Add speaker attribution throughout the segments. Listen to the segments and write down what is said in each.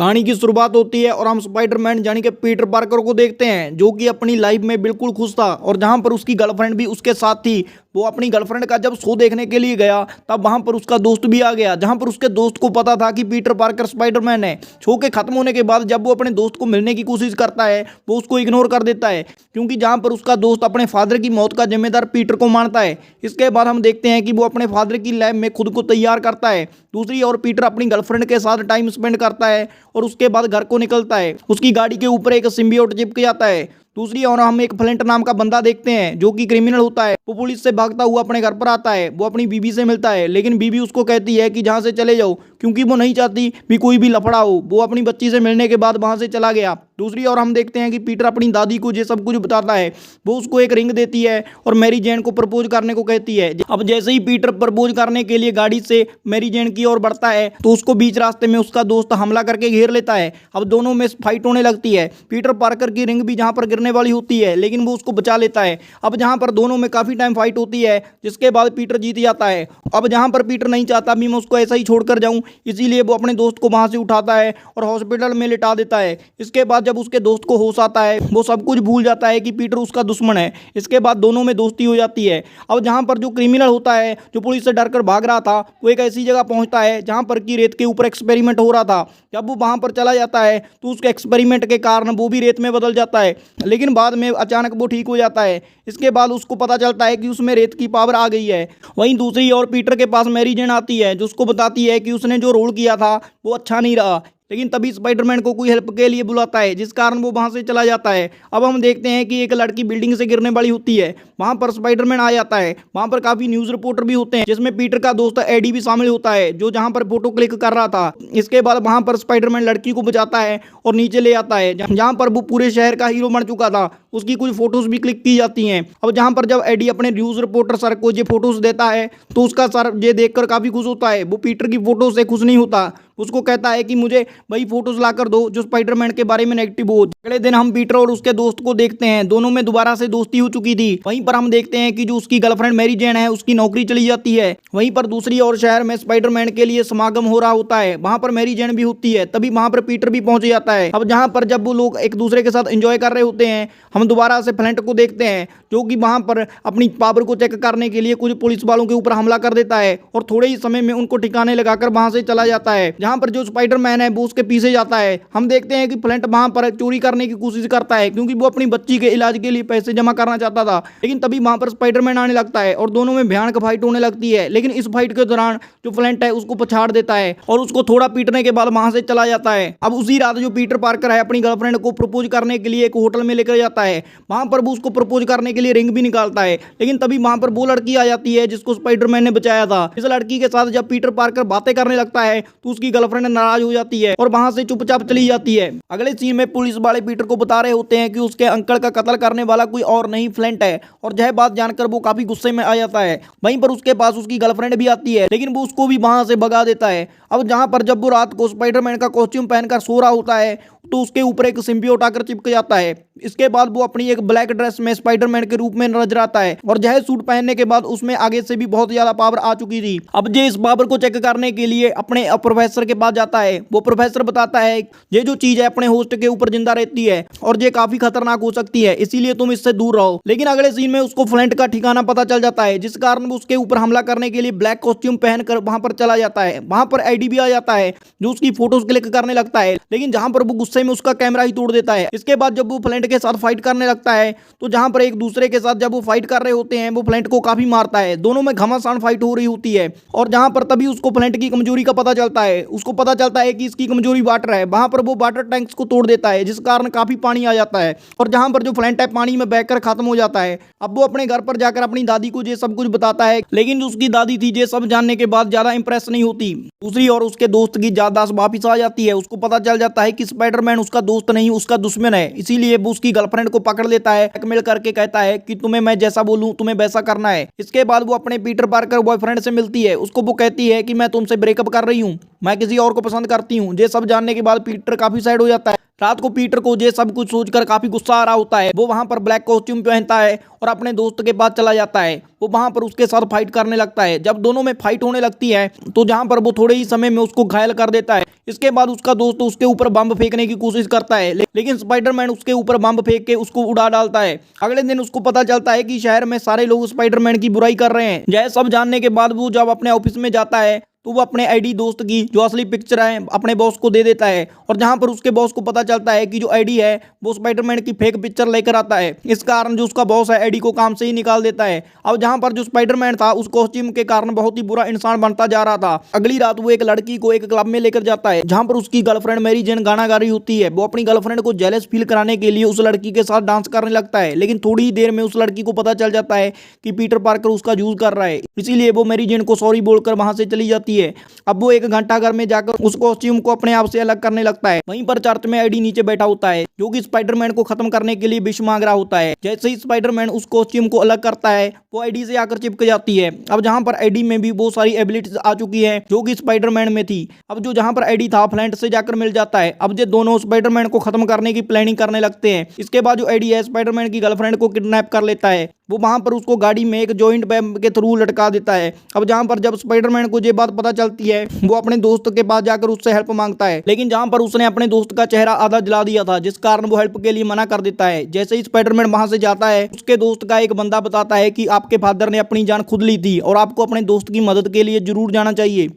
Speaker 1: कहानी की शुरुआत होती है और हम स्पाइडरमैन यानी कि पीटर पार्कर को देखते हैं जो कि अपनी लाइफ में बिल्कुल खुश था और जहां पर उसकी गर्लफ्रेंड भी उसके साथ थी। वो अपनी गर्लफ्रेंड का जब शो देखने के लिए गया तब वहां पर उसका दोस्त भी आ गया, जहां पर उसके दोस्त को पता था कि पीटर पार्कर स्पाइडरमैन है। शो के खत्म होने के बाद जब वो अपने दोस्त को मिलने की कोशिश करता है वो उसको इग्नोर कर देता है, क्योंकि जहां पर उसका दोस्त अपने फादर की मौत का जिम्मेदार पीटर को मानता है। इसके बाद हम देखते हैं कि वो अपने फादर की लैब में खुद को तैयार करता है। दूसरी ओर पीटर अपनी गर्लफ्रेंड के साथ टाइम स्पेंड करता है और उसके बाद घर को निकलता है। उसकी गाड़ी के ऊपर एक सिम्बियोट चिपक जाता है। दूसरी ओर हम एक फ्लिंट नाम का बंदा देखते हैं जो कि क्रिमिनल होता है। वो पुलिस से भागता हुआ अपने घर पर आता है। वो अपनी बीबी से मिलता है, लेकिन बीबी उसको कहती है कि जहां से चले जाओ, क्योंकि वो नहीं चाहती भी कोई भी लफड़ा हो। वो अपनी बच्ची से मिलने के बाद वहां से चला गया। दूसरी ओर हम देखते हैं कि पीटर अपनी दादी को ये सब कुछ बताता है। वो उसको एक रिंग देती है और मैरी जेन को प्रपोज करने को कहती है। अब जैसे ही पीटर प्रपोज करने के लिए गाड़ी से मैरी जेन की ओर बढ़ता है तो उसको बीच रास्ते में उसका दोस्त हमला करके घेर लेता है। अब दोनों में फाइट होने लगती है। पीटर पार्कर की रिंग भी जहां पर गिरने वाली होती है, लेकिन वो उसको बचा लेता है। अब जहां पर दोनों में काफी टाइम फाइट होती है, जिसके बाद पीटर जीत जाता है। अब जहां पर पीटर नहीं चाहता भी मैं उसको ऐसा ही छोड़कर जाऊं, इसीलिए वो अपने दोस्त को वहां से उठाता है और हॉस्पिटल में लिटा देता है। इसके बाद जब उसके दोस्त को होश आता है वो सब कुछ भूल जाता है कि पीटर उसका दुश्मन है। इसके बाद दोनों में दोस्ती हो जाती है। अब जहां पर जो क्रिमिनल होता है जो पुलिस से डरकर भाग रहा था, वो एक ऐसी जगह पहुंचता है जहां पर की रेत के ऊपर एक्सपेरिमेंट हो रहा था। जब वो वहां पर चला जाता है तो उसके एक्सपेरिमेंट के कारण वो भी रेत में बदल जाता है, लेकिन बाद में अचानक वो ठीक हो जाता है। इसके बाद उसको पता चलता है कि उसमें रेत की पावर आ गई है। वहीं दूसरी ओर पीटर के पास मैरी जेन आती है जो उसको बताती है कि उसने जो रोल किया था वो अच्छा नहीं रहा, लेकिन तभी स्पाइडरमैन को कोई हेल्प के लिए बुलाता है, जिस कारण वो वहां से चला जाता है। अब हम देखते हैं कि एक लड़की बिल्डिंग से गिरने वाली होती है। वहां पर स्पाइडरमैन आ जाता है। वहां पर काफी न्यूज रिपोर्टर भी होते हैं, जिसमें पीटर का दोस्त एडी भी शामिल होता है जो जहां पर फोटो क्लिक कर रहा था। इसके बाद वहां पर स्पाइडरमैन लड़की को बचाता है और नीचे ले आता है, जहां पर वो पूरे शहर का हीरो बन चुका था। उसकी कुछ फोटोज भी क्लिक की जाती हैं। अब जहां पर जब एडी अपने न्यूज रिपोर्टर सर को ये फोटोज देता है तो उसका सर ये देखकर काफी खुश होता है। वो पीटर की फोटो से खुश नहीं होता, उसको कहता है कि मुझे वही फोटोज लाकर दो जो स्पाइडरमैन के बारे में नेगेटिव हो। अगले दिन हम पीटर और उसके दोस्त को देखते हैं। दोनों में दोबारा से दोस्ती हो चुकी थी। वहीं पर हम देखते हैं कि जो उसकी गर्लफ्रेंड मैरी जेन है उसकी नौकरी चली जाती है। वहीं पर दूसरी ओर शहर में स्पाइडरमैन के लिए समागम हो रहा होता है। वहां पर मैरी जेन भी होती है। तभी वहां पर पीटर भी पहुंच जाता है। अब जहां पर जब वो लोग एक दूसरे के साथ एंजॉय कर रहे होते हैं, हम दोबारा से फ्लिंट को देखते हैं जो कि वहां पर अपनी पावर को चेक करने के लिए कुछ पुलिस वालों के ऊपर हमला कर देता है और थोड़े ही समय में उनको ठिकाने लगाकर वहां से चला जाता है। जहां पर जो स्पाइडरमैन है वो उसके पीछे जाता है। हम देखते हैं कि फ्लिंट वहां पर चोरी करने की कोशिश करता है, क्योंकि वो अपनी बच्ची के इलाज के लिए पैसे जमा करना चाहता था। लेकिन तभी वहां पर स्पाइडरमैन आने लगता है और दोनों में भयानक फाइट होने लगती है। लेकिन इस फाइट के दौरान जो फ्लिंट है उसको पछाड़ देता है और उसको थोड़ा पीटने के बाद वहां से चला जाता है। अब उसी रात जो पीटर पार्कर है अपनी गर्लफ्रेंड को प्रपोज करने के लिए एक होटल में लेकर जाता है। वहां पर वो उसको प्रपोज करने के लिए रिंग भी निकालता है, लेकिन तभी वहां पर वो लड़की आ जाती है जिसको स्पाइडरमैन ने बचाया था। इस लड़की के साथ जब पीटर पार्कर बातें करने लगता है तो उसकी गर्लफ्रेंड नाराज हो जाती है और वहां से चुपचाप चली जाती है। अगले सीन में पुलिस वाले पीटर को बता रहे होते हैं कि उसके अंकल का कत्ल करने वाला कोई और नहीं फ्लिंट है, और यह बात जानकर वो काफी गुस्से में आ जाता है। वहीं पर उसके पास उसकी गर्लफ्रेंड भी आती है, लेकिन वो उसको भी वहां से भगा देता है। अब जहां पर जब वो रात को स्पाइडरमैन का कॉस्ट्यूम पहनकर सो रहा होता है तो उसके ऊपर एक सिम्बियोट आकर चिपक जाता है। इसके बाद वो अपनी एक ब्लैक ड्रेस में स्पाइडरमैन के रूप में नजर आता है और यह सूट पहनने के बाद उसमें आगे से भी बहुत ज्यादा पावर आ चुकी थी। अब ये इस पावर को चेक करने के लिए अपने प्रोफेसर के पास जाता है। वो प्रोफेसर बताता है ये जो चीज है अपने होस्ट के ऊपर जिंदा रहती है और ये काफी खतरनाक हो सकती है, इसीलिए तुम इससे दूर रहो। लेकिन अगले सीन में उसको फ्लिंट का ठिकाना पता चल जाता है, जिस कारण वो उसके ऊपर हमला करने के लिए ब्लैक कॉस्ट्यूम पहनकर वहां पर चला जाता है। वहां पर एडी भी आ जाता है जो उसकी फोटोज क्लिक करने लगता है, लेकिन जहां पर वो गुस्से में उसका कैमरा ही तोड़ देता है। इसके बाद जब वो फ्लिंट के साथ फाइट करने लगता है तो जहां पर एक दूसरे के साथ जब वो फाइट कर रहे होते हैं वो फ्लिंट को काफी मारता है। दोनों में घमासान फाइट हो रही होती है और जहां पर तभी उसको फ्लिंट की कमजोरी का पता चलता है। उसको पता चलता है कि इसकी कमजोरी वाटर है। वहां पर वो वाटर टैंक्स को तोड़ देता है, जिस कारण काफी पानी आ जाता है और जहां पर जो फ्लिंट है पानी में बहकर खत्म हो जाता है। अब वो अपने घर पर जाकर अपनी दादी को ये सब कुछ बताता है, लेकिन उसकी दादी थी ये सब जानने के बाद ज्यादा इंप्रेस नहीं होती। दूसरी ओर उसके दोस्त की याददाश्त वापिस आ जाती है। उसको पता चल जाता है कि स्पाइडरमैन उसका दोस्त नहीं उसका दुश्मन है, इसीलिए वो उसकी गर्लफ्रेंड को पकड़ लेता है, ब्लैकमेल करके कहता है कि तुम्हें मैं जैसा बोलूं तुम्हें वैसा करना है। इसके बाद वो अपने पीटर पार्कर बॉयफ्रेंड से मिलती है। उसको वो कहती है कि मैं तुमसे ब्रेकअप कर रही हूं, मैं किसी और को पसंद करती हूं। ये सब जानने के बाद पीटर काफी सैड हो जाता है, रात को पीटर को ये सब कुछ सोचकर काफी गुस्सा आ रहा होता है। वो वहां पर ब्लैक कॉस्ट्यूम पहनता है और अपने दोस्त के पास चला जाता है। वो वहां पर उसके साथ फाइट करने लगता है। जब दोनों में फाइट होने लगती है तो जहां पर वो थोड़े ही समय में उसको घायल कर देता है। इसके बाद उसका दोस्त उसके ऊपर बम फेंकने की कोशिश करता है, लेकिन स्पाइडरमैन उसके ऊपर बम फेंक के उसको उड़ा डालता है। अगले दिन उसको पता चलता है कि शहर में सारे लोग स्पाइडरमैन की बुराई कर रहे हैं। यह सब जानने के बाद वो जब अपने ऑफिस में जाता है तो वो अपने आईडी दोस्त की जो असली पिक्चर है अपने बॉस को दे देता है। और जहां पर उसके बॉस को पता चलता है कि जो आईडी है वो स्पाइडरमैन की फेक पिक्चर लेकर आता है। इस कारण जो उसका बॉस है आईडी को काम से ही निकाल देता है। अब जहां पर जो स्पाइडरमैन था उस कॉस्ट्यूम के कारण बहुत ही बुरा इंसान बनता जा रहा था। अगली रात वो एक लड़की को एक क्लब में लेकर जाता है जहां पर उसकी गर्लफ्रेंड मैरी जेन गाना गा रही होती है। वो अपनी गर्लफ्रेंड को जेलस फील कराने के लिए उस लड़की के साथ डांस करने लगता है, लेकिन थोड़ी ही देर में उस लड़की को पता चल जाता है कि पीटर पार्कर उसका यूज कर रहा है। इसीलिए वो मैरी जेन को सॉरी बोलकर वहां से चली जाती है। अब वो एक घंटा घर में जाकर उस कॉस्ट्यूम को अपने आप से अलग करने लगता है। वहीं पर चर्च में आईडी नीचे बैठा होता है जो कि स्पाइडरमैन को खत्म करने के लिए विश मांग रहा होता है। जैसे ही स्पाइडरमैन उस कॉस्ट्यूम को अलग करता है वो आईडी से आकर चिपक जाती है। अब जहां पर आईडी में भी बहुत सारी एबिलिटीज आ चुकी है जो कि स्पाइडरमैन में थी। अब जो जहां पर आईडी था फ्लैंट से जाकर मिल जाता है। अब ये दोनों स्पाइडरमैन को खत्म करने की प्लानिंग करने लगते हैं। इसके बाद जो आईडी है स्पाइडरमैन की गर्लफ्रेंड को किडनैप कर लेता है। वो वहां पर उसको गाड़ी में एक जॉइंट बैम के थ्रू लटका देता है। अब जहां पर जब स्पाइडरमैन को ये बात पता चलती है वो अपने दोस्त के पास जाकर उससे हेल्प मांगता है, लेकिन जहां पर उसने अपने दोस्त का चेहरा आधा जला दिया था जिस कारण वो हेल्प के लिए मना कर देता है। जैसे ही स्पाइडरमैन वहां से जाता है उसके दोस्त का एक बंदा बताता है कि आपके फादर ने अपनी जान खुद ली थी और आपको अपने दोस्त की मदद के लिए जरूर जाना चाहिए।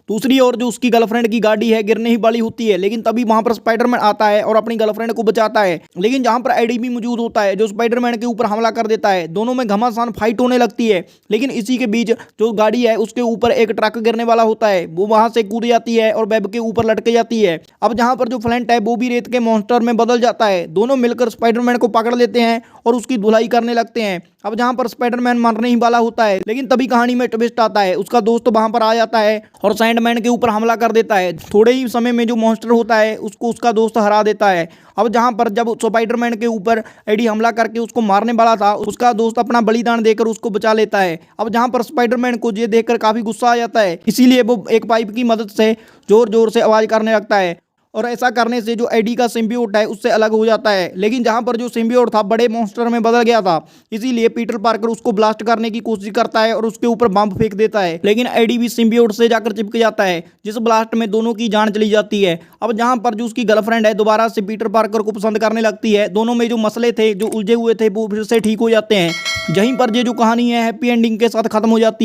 Speaker 1: दूसरी ओर जो उसकी गर्लफ्रेंड की गाड़ी है गिरने ही वाली होती है, लेकिन तभी वहां पर स्पाइडरमैन आता है और अपनी गर्लफ्रेंड को बचाता है। लेकिन जहां पर आईडी भी मौजूद होता है जो स्पाइडरमैन के ऊपर हमला कर देता है। दोनों में घमासान फाइट होने लगती है, लेकिन इसी के बीच जो गाड़ी है उसके ऊपर एक ट्रक गिरने वाला होता है। वो वहां से कूद जाती है और वेब के ऊपर लटके जाती है। अब जहां पर जो फ्लैंट है वो भी रेत के मॉन्स्टर में बदल जाता है। दोनों मिलकर स्पाइडरमैन को पकड़ लेते हैं और उसकी धुलाई करने लगते हैं। अब जहां पर स्पाइडरमैन मरने ही वाला होता है, लेकिन तभी कहानी में ट्विस्ट आता है। उसका दोस्त वहां पर आ जाता है और सैंडमैन के ऊपर हमला कर देता है। थोड़े ही समय में जो मॉन्स्टर होता है उसको उसका दोस्त हरा देता है। अब जहां पर जब स्पाइडरमैन के ऊपर एडी हमला करके उसको मारने वाला था उसका दोस्त अपना बलिदान देकर उसको बचा लेता है। अब जहां पर स्पाइडरमैन को ये देखकर काफी गुस्सा आ जाता है, इसीलिए वो एक पाइप की मदद से जोर जोर से आवाज करने लगता है और ऐसा करने से जो एडी का सिम्बियोट है उससे अलग हो जाता है। लेकिन जहां पर जो सिम्बियोट था बड़े मॉन्स्टर में बदल गया था, इसीलिए पीटर पार्कर उसको ब्लास्ट करने की कोशिश करता है और उसके ऊपर बम फेंक देता है, लेकिन एडी भी सिम्बियोट से जाकर चिपक जाता है जिस ब्लास्ट में दोनों की जान चली जाती है। अब जहां पर जो उसकी गर्लफ्रेंड है दोबारा से पीटर पार्कर को पसंद करने लगती है। दोनों में जो मसले थे जो उलझे हुए थे वो फिर से ठीक हो जाते हैं। यहीं पर ये जो कहानी है हैप्पी एंडिंग के साथ खत्म हो जाती है।